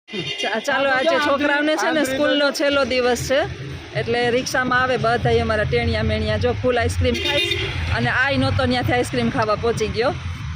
ચાલો આજે છોકરાઓને છે ને સ્કૂલનો છેલ્લો દિવસ છે એટલે રિક્ષામાં આવે બધા અમારા ટેણિયા મેણિયા જો ફૂલ આઈસ્ક્રીમ ખાઈશ અને આઈ નહોતો ત્યાંથી આઈસ્ક્રીમ ખાવા પહોંચી ગયો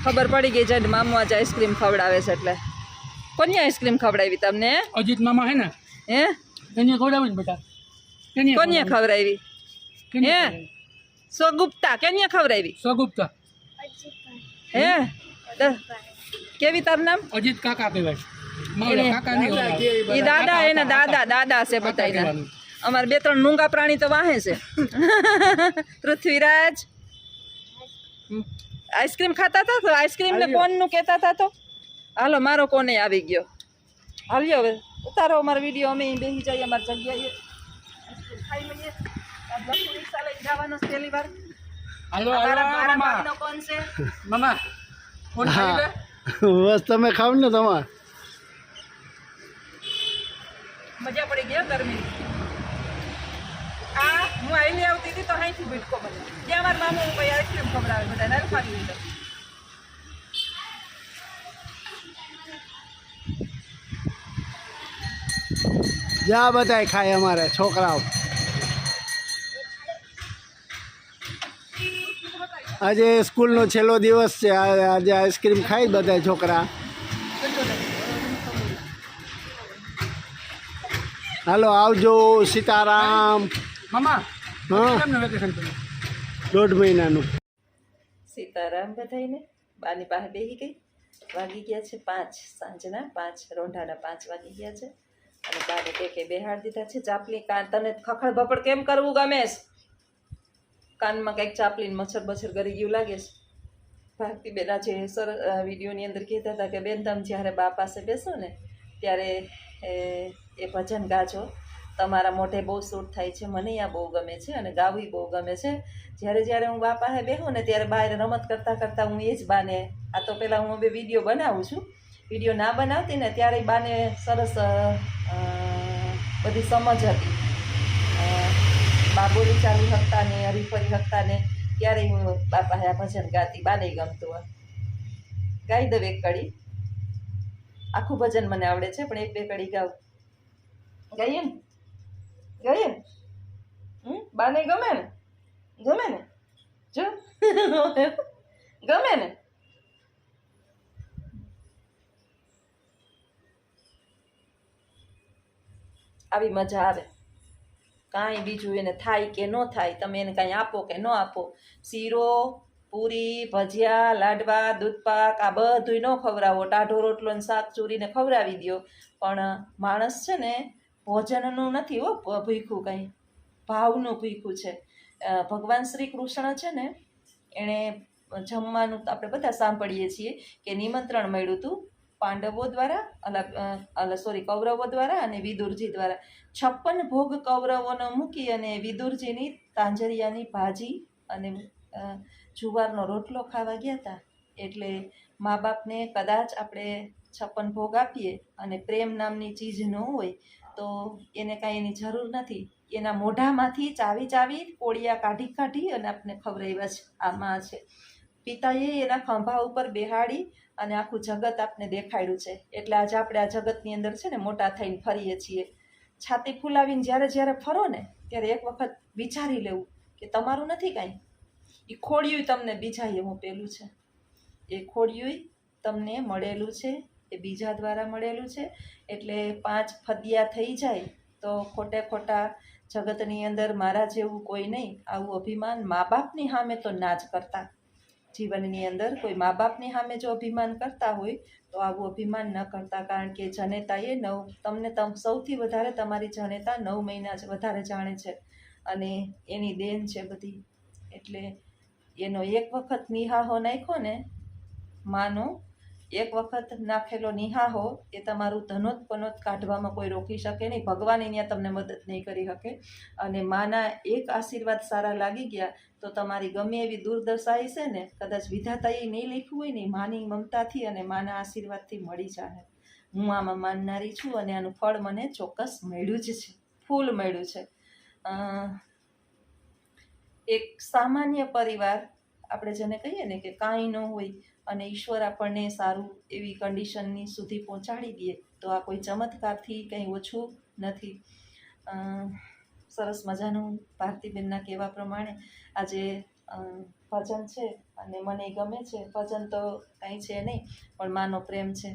ખબર પડી ગઈ છે મામુ આજે આઈસ્ક્રીમ ખવડાવે છે એટલે કોની આઈસ્ક્રીમ ખવડાવી તમને અજીત મામા હે ને હે એને ખવડાવી ને બેટા કોની ખવડાવી હે સ્વગુપ્તા કેની ખવડાવી સ્વગુપ્તા હે કેવી તારું નામ અજીત કાકા કહેવાય મારા કાકા નહીં ઈ દાદા એના દાદા છે બધાયના અમારે બે ત્રણ મૂંગા પ્રાણી તો વાહે છે પૃથ્વીરાજ આઈસ્ક્રીમ ખાતા હતા તો આઈસ્ક્રીમ ને કોનનું કહેતા હતા તો હાલો મારો કોને આવી ગયો હાલ્યો હવે ઉતારો અમારો વિડીયો અમે બેસી જઈએ અમારી જગ્યાએ ખાઈ લઈએ રિક્ષા લઈને જવાનો પહેલી વાર હાલો મારા બાપનો કોણ છે મામા કોણ ખાઈ લે બસ તમે ખાવ ને તમારે મજા પડી ગઈ ગરમી આ હું આઈલી આવતી હતી તો અહીંથી ભીટકો બને ત્યાં મારા મામા ભાઈ આઈસ્ક્રીમ ખવડાવે બધા નરખાવી લીધો જ્યાં બધાય ખાય અમારે છોકરાઓ આજે સ્કૂલનો છેલ્લો દિવસ છે આજે આઈસ્ક્રીમ ખાય બધા છોકરા હાલો આવજો સીતારામ મામા હા કેમનું વેકેશન કર્યું 1.5 મહિનાનું સીતારામ બધાઈને બાની પાસે બેસી ગઈ વાગી ગયા છે 5 સાંજના 5 રોંઢાના 5 વાગી ગયા છે અને બાને ટેકે બેહાડ દીધા છે ચાપલી કાન તને ખખડ ભપડ કેમ કરવું ગમે છે કાનમાં કંઈક ચાપલીને મચ્છર બચ્છર ગરી ગયું લાગે છે ભારતી બેન આજે સરસ વિડીયોની અંદર કહેતા હતા કે બેન તમે જ્યારે બા પાસે બેસો ને ત્યારે એ ભજન ગાજો તમારા મોઢે બહુ સૂટ થાય છે મને આ બહુ ગમે છે અને ગાવું બહુ ગમે છે જ્યારે હું બા પાસે બેહું ને ત્યારે બહાર રમત કરતાં કરતાં હું એ જ બાને આ તો પહેલાં હું હવે વિડીયો બનાવું છું વિડીયો ના બનાવતી ને ત્યારે બાને સરસ બધી સમજ હતી બા બોલી ચાલી શકતા ને હરીફરી શકતા ને ત્યારે હું બા પાસે આ ભજન ગાતી બાને ગમતું હોય ગાઈ દઉં એક કડી આખું ભજન મને આવડે છે પણ 1-2 કડી ગાઉં ગાઈએ ને બાને ગમે ને જો ગમે ને આવી મજા આવે કાંઈ બીજું એને થાય કે ન થાય તમે એને કાંઈ આપો કે ન આપો શીરો પૂરી ભજીયા લાડવા દૂધપાક આ બધું ન ખવડાવો ટાઢો રોટલો ને શાક ચોરીને ખવડાવી દો પણ માણસ છે ને ભોજનનું નથી હો ભૂખ્યું કંઈ ભાવનું ભૂખ્યું છે ભગવાન શ્રી કૃષ્ણ છે ને એણે જમવાનું આપણે બધા સાંભળીએ છીએ કે નિમંત્રણ મળ્યું હતું પાંડવો દ્વારા કૌરવો દ્વારા અને વિદુરજી દ્વારા 56 ભોગ કૌરવોનો મૂકી અને વિદુરજીની તાંજરિયાની ભાજી અને જુવારનો રોટલો ખાવા ગયા હતા એટલે મા બાપને કદાચ આપણે 56 ભોગ આપીએ અને પ્રેમ નામની ચીજ ન હોય તો એને કાંઈ એની જરૂર નથી એના મોઢામાંથી ચાવી કોળિયા કાઢી અને આપણે ખવડાવ્યા છે આમાં છે પિતાએ એના ખંભા ઉપર બેહાડી અને આખું જગત આપને દેખાડ્યું છે એટલે આજે આપણે આ જગતની અંદર છે ને મોટા થઈને ફરીએ છીએ છાતી ફૂલાવીને જ્યારે ફરો ને ત્યારે એક વખત વિચારી લેવું કે તમારું નથી કાંઈ એ ખોડિયું તમને બીજાએ મોપેલું છે એ ખોડિયું તમને મળેલું છે એ બીજા દ્વારા મળેલું છે એટલે 5 ફદિયા થઈ જાય તો ખોટા જગતની અંદર મારા જેવું કોઈ નહીં આવું અભિમાન મા બાપની સામે તો ના જ કરતા જીવનની અંદર કોઈ મા બાપની સામે જો અભિમાન કરતા હોય તો આવું અભિમાન ન કરતા કારણ કે જનેતાએ તમને સૌથી વધારે તમારી જનેતા 9 મહિના જ વધારે જાણે છે અને એની દેન છે બધી એટલે એનો એક વખત નિહાહો નાખ્યો ને માનો એક વખત નાખેલો નિહાહો એ તમારું ધનોત કાઢવામાં કોઈ રોકી શકે નહીં ભગવાન અહીંયા તમને મદદ નહીં કરી શકે અને માના એક આશીર્વાદ સારા લાગી ગયા તો તમારી ગમે એવી દુર્દશાઈ છે ને કદાચ વિધાતાએ નહીં લખ્યું હોય ને માની મમતાથી અને માના આશીર્વાદથી મળી જાય હું આમાં માનનારી છું અને આનું ફળ મને ચોક્કસ મળ્યું જ છે ફૂલ મળ્યું છે એક સામાન્ય પરિવાર આપણે જેને કહીએ ને કે કાંઈ ન હોય અને ઈશ્વર આપણને સારું એવી કન્ડિશનની સુધી પહોંચાડી દે તો આ કોઈ ચમત્કારથી કંઈ ઓછું નથી. સરસ મજાનું ભારતીબેનના કહેવા પ્રમાણે આજે ભજન છે અને મને ગમે છે. ભજન તો કંઈ છે નહીં, પણ માનો પ્રેમ છે.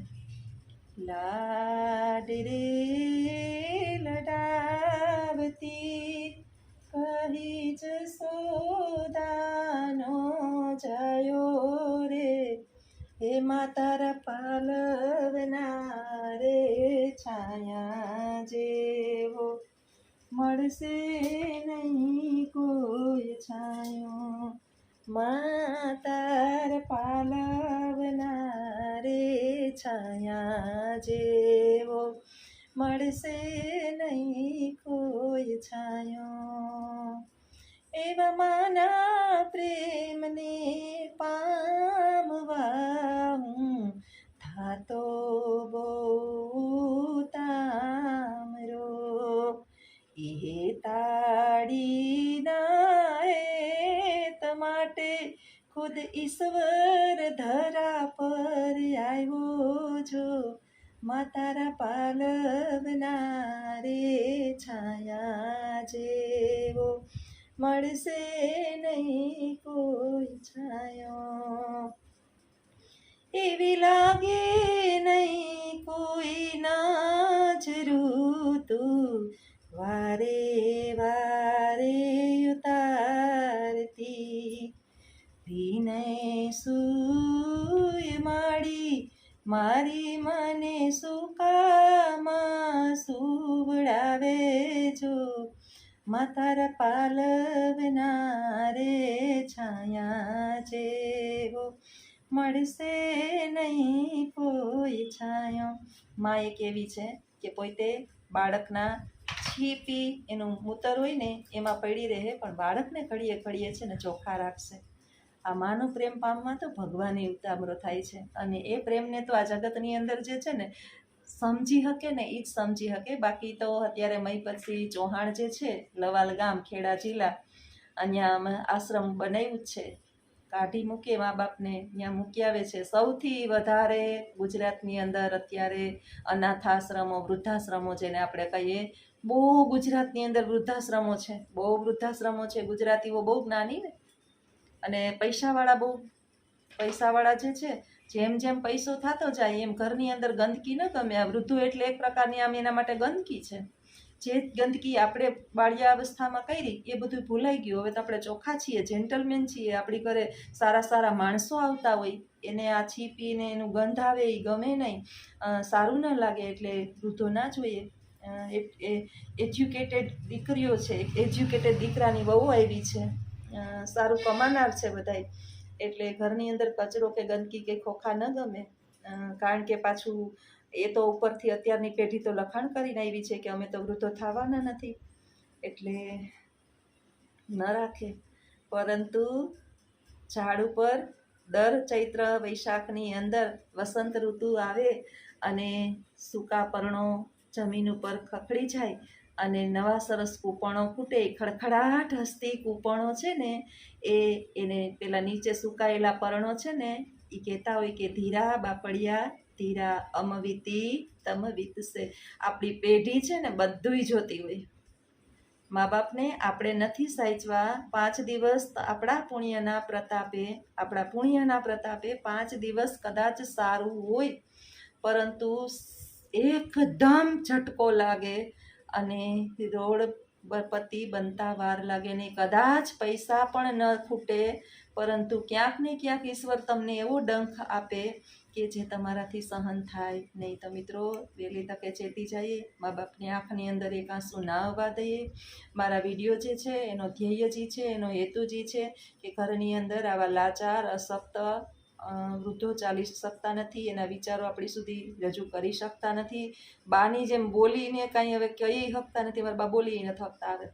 લાડ રે લડાવતી કહી જસોદાનો જયો રે, હે માતારા પાલવના રે છાયા જેવો મળશે નહીં કોઈ છાયો, માતાર પાલવના રે છાયા જેવો મળશે નહીં કોઈ છાયો. એવા માના પ્રેમને પામવા હું થાતો બહુ તામરો, એ તાળીના હેત માટે ખુદ ઈશ્વર ધરા પર આવ્યો જો, માતારા પાલવના રે છાયા જેવો મળશે નહીં કોઈ છાયો. એવી લાગે નહીં કોઈ નજરું તું વારે વારે ઉતારતી, ભીને સુય માડી મારી મને સુકામાં સુવડાવે જો, માતારા પાલવના રે છાયા જેવો મળશે નહીં કોઈ છાયો. માં એક એવી છે કે પોતે બાળકના છીપી એનું મૂતર હોય ને એમાં પડી રહે, પણ બાળકને ઘડીએ ઘડીએ છે ને ચોખ્ખા રાખશે. આ માનો પ્રેમ પામવા તો ભગવાનની ઉતામરો થાય છે. અને એ પ્રેમને તો આ જગતની અંદર જે છે ને સમજી શકે ને એ જ સમજી શકે. બાકી તો અત્યારે મહીપતસિંહ ચૌહાણ જે છે, લવાલ ગામ, ખેડા જિલ્લા, અહીંયા આશ્રમ બનાવ્યું જ છે. કાઢી મૂકે મા બાપને ત્યાં મૂકી આવે છે. સૌથી વધારે ગુજરાતની અંદર અત્યારે અનાથાશ્રમો, વૃદ્ધાશ્રમો જેને આપણે કહીએ, બહુ ગુજરાતની અંદર વૃદ્ધાશ્રમો છે. બહુ વૃદ્ધાશ્રમો છે. ગુજરાતીઓ બહુ જ્ઞાની ને, અને પૈસાવાળા જે છે, જેમ જેમ પૈસો થતો જાય એમ ઘરની અંદર ગંદકી ન ગમે. આ વૃદ્ધો એટલે એક પ્રકારની આમ એના માટે ગંદકી છે. જે ગંદકી આપણે બાળ્યાવસ્થામાં કરી એ બધું ભૂલાઈ ગયું. હવે તો આપણે ચોખ્ખા છીએ, જેન્ટલમેન છીએ. આપણી ઘરે સારા સારા માણસો આવતા હોય, એને આ છીપીને એનું ગંધ આવે એ ગમે નહીં, સારું ન લાગે. એટલે વૃદ્ધો ના જોઈએ. એજ્યુકેટેડ દીકરીઓ છે, એજ્યુકેટેડ દીકરાની વહુ આવી છે, સારું કમાનાર છે બધાય. એટલે ઘરની અંદર કચરો કે ગંદકી કે ખોખા ન ગમે. કારણ કે પાછું એ તો ઉપરથી અત્યારની પેઢી તો લખાણ કરીને આવી છે કે અમે તો વૃદ્ધો થવાના નથી, એટલે ન રાખે. પરંતુ ઝાડ ઉપર દર ચૈત્ર વૈશાખની અંદર વસંત ઋતુ આવે અને સૂકા પર્ણો જમીન ઉપર ખખડી જાય અને નવા સરસ કૂપણો ફૂટે. ખડખડાટ હસતી કૂપણો છે ને એને પેલા નીચે સુકાયેલા પર્ણો છે ને એ કહેતા હોય કે ધીરા બાપડિયા ધીરા અમવીતી તમ વીતશે. આપણી પેઢી છે ને બધુંય જોતી હોય. મા બાપને આપણે નથી સાચવા 5 દિવસ આપણા પુણ્યના પ્રતાપે 5 દિવસ કદાચ સારું હોય, પરંતુ એકદમ ઝટકો લાગે અને રોડ પતિ બનતા વાર લાગે નહીં. કદાચ પૈસા પણ ન ખૂટે, પરંતુ ક્યાંક ને ક્યાંક ઈશ્વર તમને એવો ડંખ આપે કે જે તમારાથી સહન થાય નહીં. તો મિત્રો, વહેલી તકે ચેતી જઈએ, મા બાપની આંખની અંદર એક આંસુ ના આવવા દઈએ. મારા વિડીયો જે છે એનો ધ્યેય જ છે, એનો હેતુ જ છે કે ઘરની અંદર આવા લાચાર, અશક્ત વૃદ્ધો ચાલી શકતા નથી, એના વિચારો આપણી સુધી રજૂ કરી શકતા નથી. બાની જેમ બોલીને કાંઈ હવે કહી શકતા નથી. મારા બા બોલી નથી શકતા. હવે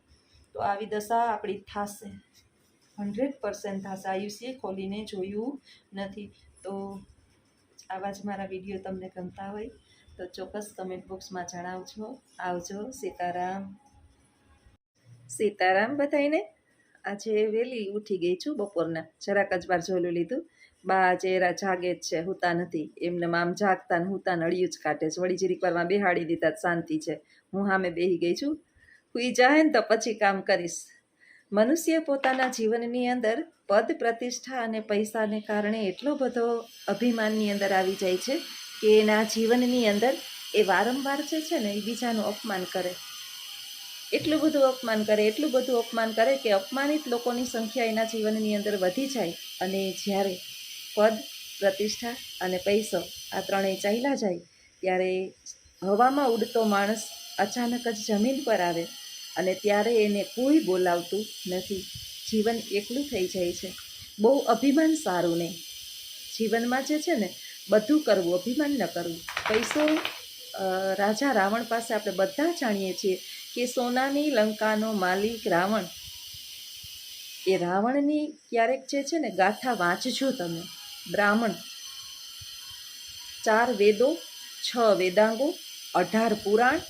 તો આવી દશા આપણી થશે, 100% થશે. આયુષ્ય ખોલીને જોયું નથી. તો આવા જ મારા વિડીયો તમને ગમતા હોય તો ચોક્કસ કમેન્ટ બોક્સમાં જણાવજો. આવજો. સીતારામ. સીતારામ બધાયને. આજે વહેલી ઉઠી ગઈ છું બપોરના, જરાક જ વાર જોયેલું લીધું. બા ચહેરા જાગે જ છે, હુતા નથી. એમને આમ જાગતા ને હુતા નળિયું જ કાઢે છે. વળી જરીક વારમાં બેહાડી દીધા તો શાંતિ છે. હું સામે બેહી ગઈ છું. હુઈ જાય ને તો પછી કામ કરીશ. મનુષ્ય પોતાના જીવનની અંદર પદ પ્રતિષ્ઠા અને પૈસાને કારણે એટલો બધો અભિમાનની અંદર આવી જાય છે કે એના જીવનની અંદર એ વારંવાર જે છે ને એ બીજાનું અપમાન કરે. એટલું બધું અપમાન કરે કે અપમાનિત લોકોની સંખ્યા એના જીવનની અંદર વધી જાય. અને જ્યારે પદ પ્રતિષ્ઠા અને પૈસો આ ત્રણેય ચાલ્યા જાય ત્યારે હવામાં ઉડતો માણસ અચાનક જ જમીન પર આવે અને ત્યારે એને કોઈ બોલાવતું નથી. જીવન એકલું થઈ જાય છે. બહુ અભિમાન સારું નહીં. જીવનમાં જે છે ને બધું કરવું, અભિમાન ન કરવું. પૈસો રાજા રાવણ પાસે આપણે બધા જાણીએ છીએ કે સોનાની લંકાનો માલિક રાવણ. એ રાવણની ક્યારેક જે છે ને ગાથા વાંચજો તમે. બ્રાહ્મણ, 4 વેદો, 6 વેદાંગો, 18 પુરાણ,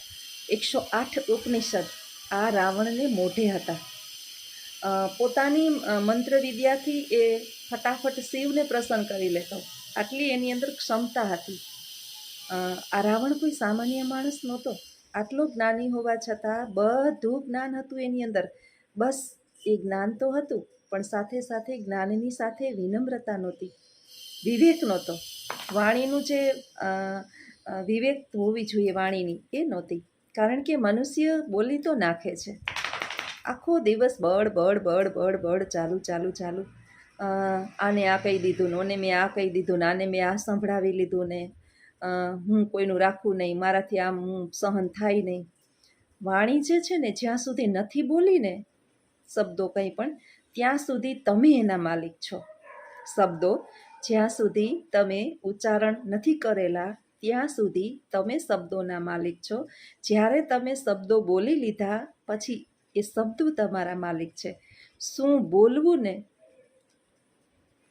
108 ઉપનિષદ આ રાવણને મોઢે હતા. પોતાની મંત્ર વિદ્યાથી એ ફટાફટ શિવને પ્રસન્ન કરી લેતો. આટલી એની અંદર ક્ષમતા હતી. આ રાવણ કોઈ સામાન્ય માણસ નહોતો. આટલો જ્ઞાની હોવા છતાં બધું જ્ઞાન હતું એની અંદર. બસ એ જ્ઞાન તો હતું, પણ સાથે સાથે જ્ઞાનની સાથે વિનમ્રતા નહોતી, વિવેક નહોતો. વાણીનું જે વિવેક હોવી જોઈએ વાણીની, એ નહોતી. કારણ કે મનુષ્ય બોલી તો નાખે છે. આખો દિવસ બળ બળ બળ બળ બળ ચાલુ. આને આ કહી દીધું, ઓને મેં આ કહી દીધું, આને મેં આ સંભળાવી લીધું ને હું કોઈનું રાખું નહીં, મારાથી આમ હું સહન થાય નહીં. વાણી જે છે ને જ્યાં સુધી નથી બોલી ને શબ્દો કંઈ પણ, ત્યાં સુધી તમે એના માલિક છો. શબ્દો જ્યાં સુધી તમે ઉચ્ચારણ નથી કરેલા ત્યાં સુધી તમે શબ્દોના માલિક છો. જ્યારે તમે શબ્દો બોલી લીધા પછી એ શબ્દો તમારા માલિક છે. શું બોલવું ને,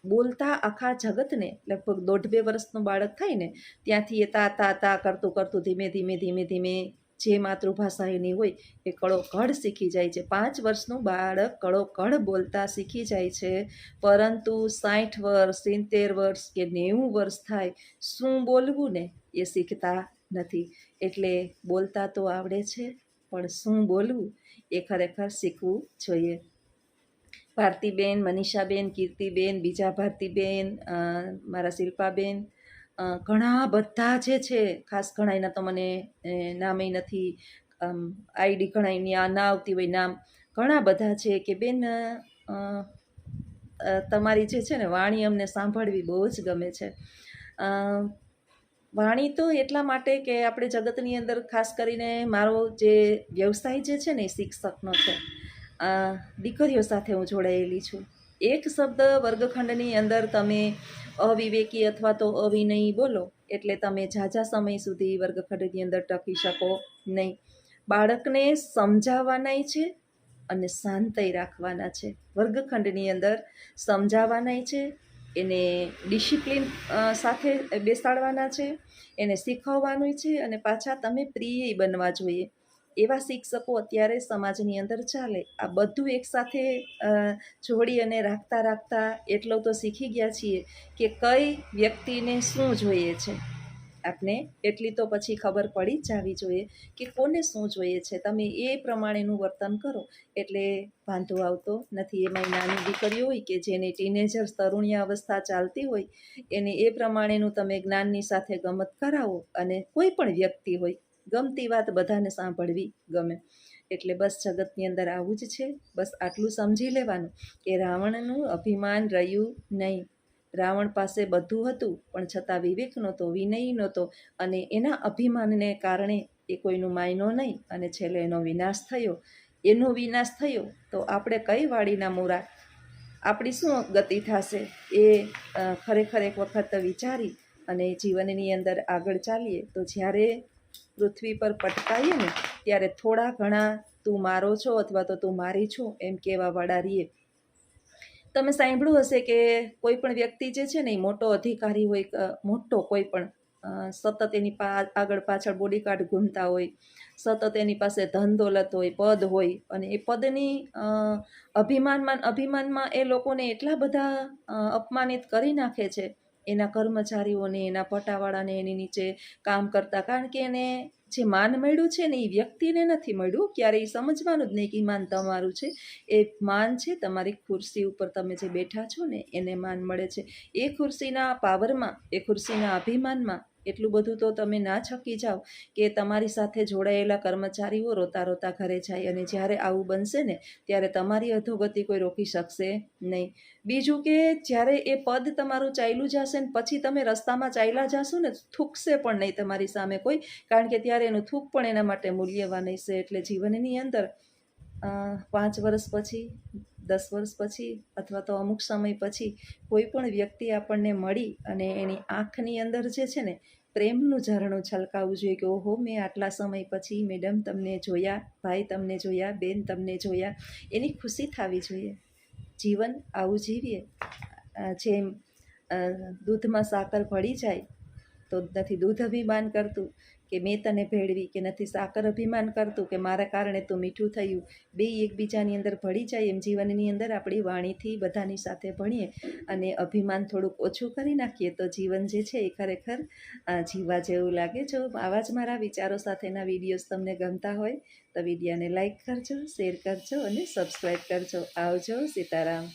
બોલતા આખા જગતને, લગભગ 1.5-2 વર્ષનું બાળક થાય ને ત્યાંથી એ તા કરતું ધીમે જે માતૃભાષા એની હોય એ કળોકળ શીખી જાય છે. 5 વર્ષનું બાળક કળોકળ બોલતા શીખી જાય છે. પરંતુ 60 વર્ષ, 70 વર્ષ કે 90 વર્ષ થાય, શું બોલવું ને એ શીખતા નથી. એટલે બોલતા તો આવડે છે, પણ શું બોલવું એ ખરેખર શીખવું જોઈએ. ભારતીબેન, મનીષાબેન, કીર્તિબેન, બીજા ભારતીબેન, મારા શિલ્પાબેન, ઘણા બધા જે છે, ખાસ ઘણાના તો મને નામે નથી, આઈડી ઘણાની આ ના આવતી હોય નામ. ઘણા બધા છે કે બેન તમારી જે છે ને વાણી અમને સાંભળવી બહુ જ ગમે છે. વાણી તો એટલા માટે કે આપણે જગતની અંદર ખાસ કરીને મારો જે વ્યવસાય જે છે ને એ શિક્ષકનો છે. દીકરીઓ સાથે હું જોડાયેલી છું. એક શબ્દ વર્ગખંડની અંદર તમે અવિવેકી અથવા તો અવિનયી બોલો એટલે તમે ઝાઝા સમય સુધી વર્ગખંડની અંદર ટકી શકો નહીં. બાળકને સમજાવવાનાય છે અને શાંતઈ રાખવાના છે. વર્ગખંડની અંદર સમજાવવાનાય છે, એને ડિસિપ્લિન સાથે બેસાડવાના છે, એને શીખવવાનું છે, અને પાછા તમે પ્રિય બનવા જોઈએ. એવા શિક્ષકો અત્યારે સમાજની અંદર ચાલે. આ બધું એકસાથે જોડી અને રાખતા એટલો તો શીખી ગયા છીએ કે કઈ વ્યક્તિને શું જોઈએ છે. આપને એટલી તો પછી ખબર પડી જ જવી જોઈએ કે કોને શું જોઈએ છે. તમે એ પ્રમાણેનું વર્તન કરો એટલે વાંધો આવતો નથી. એમાંય નાની દીકરીઓ હોય કે જેને ટીનેજર્સ તરુણ્ય અવસ્થા ચાલતી હોય, એને એ પ્રમાણેનું તમે જ્ઞાનની સાથે ગમત કરાવો. અને કોઈ પણ વ્યક્તિ હોય, ગમતી વાત બધાને સાંભળવી ગમે. એટલે બસ જગતની અંદર આવું જ છે. બસ આટલું સમજી લેવાનું કે રાવણનું અભિમાન રહ્યું નહીં. રાવણ પાસે બધું હતું પણ છતાં વિવેક નહોતો, વિનય નહોતો, અને એના અભિમાનને કારણે એ કોઈનું માયનો નહીં, અને છેલ્લે એનો વિનાશ થયો. એનો વિનાશ થયો તો આપણે કઈ વાડીના મૂળા, આપણી શું ગતિ થશે એ ખરેખર એક વખત વિચારી અને જીવનની અંદર આગળ ચાલીએ તો જ્યારે પૃથ્વી પર પટકાઈએ ને ત્યારે થોડા ઘણા તું મારો છો અથવા તો તું મારી છો એમ કહેવા વાળા રહીએ. તમે સાંભળ્યું હશે કે કોઈ પણ વ્યક્તિ જે છે ને એ મોટો અધિકારી હોય, મોટો કોઈ પણ સતત એની આગળ પાછળ બોડીગાર્ડ ઘૂમતા હોય, સતત એની પાસે ધન દોલત હોય, પદ હોય, અને એ પદની અભિમાનમાં એ લોકોને એટલા બધા અપમાનિત કરી નાખે છે, એના કર્મચારીઓને, એના પટાવાળાને, એની નીચે કામ કરતા. કારણ કે એને જે માન મળ્યું છે ને એ વ્યક્તિને નથી મળ્યું. ક્યારેય સમજવાનું જ નહીં કે માન તમારું છે. એ માન છે તમારી ખુરશી ઉપર તમે જે બેઠા છો ને એને માન મળે છે. એ ખુરશીના પાવરમાં, એ ખુરશીના અભિમાનમાં એટલું બધું તો તમે ના છકી જાઓ કે તમારી સાથે જોડાયેલા કર્મચારીઓ રોતા રોતા ઘરે જાય. અને જ્યારે આવું બનશે ને ત્યારે તમારી અધોગતિ કોઈ રોકી શકશે નહીં. બીજું કે જ્યારે એ પદ તમારું ચાલ્યું જશે ને પછી તમે રસ્તામાં ચાલ્યા જશો ને, થૂકશે પણ નહીં તમારી સામે કોઈ, કારણ કે ત્યારે એનું થૂક પણ એના માટે મૂલ્યવાન હશે. એટલે જીવનની અંદર 5 વર્ષ પછી, 10 વર્ષ પછી, અથવા તો અમુક સમય પછી કોઈ પણ વ્યક્તિ આપણને મળી અને એની આંખની અંદર જે છે ને પ્રેમનું ઝરણું છલકાવવું જોઈએ કે ઓહો, મેં આટલા સમય પછી મેડમ તમને જોયા, ભાઈ તમને જોયા, બેન તમને જોયા, એની ખુશી થવી જોઈએ. જીવન આવું જીવીએ. જેમ દૂધમાં સાકર ભળી જાય તો નથી દૂધ અભિમાન કરતું કે મેં તને ભેળવી, કે નથી સાકર અભિમાન કરતું કે મારા કારણે તું મીઠું થયું. બે એકબીજાની અંદર ભળી જાય એમ જીવનની અંદર આપણી વાણીથી બધાની સાથે ભણીએ અને અભિમાન થોડુંક ઓછું કરી નાખીએ તો જીવન જે છે એ ખરેખર જીવવા જેવું લાગે. જો આવા જ મારા વિચારો સાથેના વિડીયોઝ તમને ગમતા હોય તો વિડીયોને લાઈક કરજો, શેર કરજો અને સબસ્ક્રાઈબ કરજો. આવજો. સીતારામ.